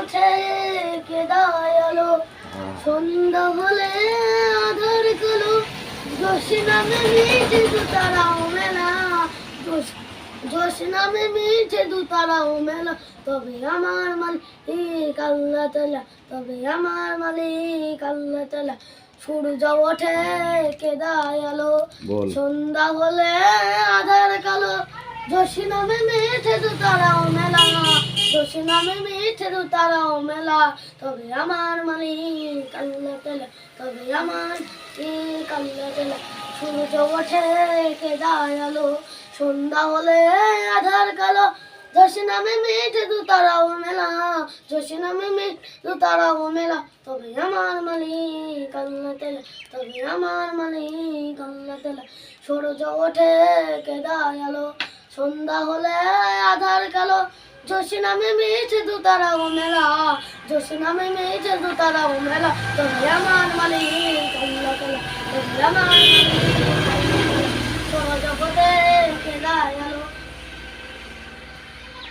ওঠে কে দয়ালো, সন্ধ্যা হলে আধার কালো, জোশ নামে মিঠে দু তারাও মেলা, জোশ নামে মিঠে দু তারাও মেলা, তবে আমার মালিক আল্লাহ তাআলা, তবে আমার মালিক আল্লাহ তাআলা। সূর্য ওঠে কে দয়ালো, সন্ধ্যা হলে আধার কালো, জোশ নামে মিঠে দু তারাও মেলা, জোশ নামে মিঠে দু তারাও মেলা, তবে আমার মালিক আল্লাহ তাআলা, তবে আমার মালিক আল্লাহ তাআলা। সূর্য ওঠে কে দয়ালো, সন্ধ্যা হলে আধার কালো, জোশ নামে মিঠে দু তারাও মেলা, জোশ নামে মিঠে দু তারাও মেলা, তবে আমার মালিক আল্লাহ তাআলা, তবে আমার মালিক আল্লাহ তাআলা। সূর্য ওঠে কে দয়ালো, সন্ধ্যা হলে আধার কালো, জোশ নামে মিঠে দু তারাও মেলা, জোশ নামে মিঠে দু তারাও মেলা, তবে আমার মালিক আল্লাহ তাআলা, তবে আমার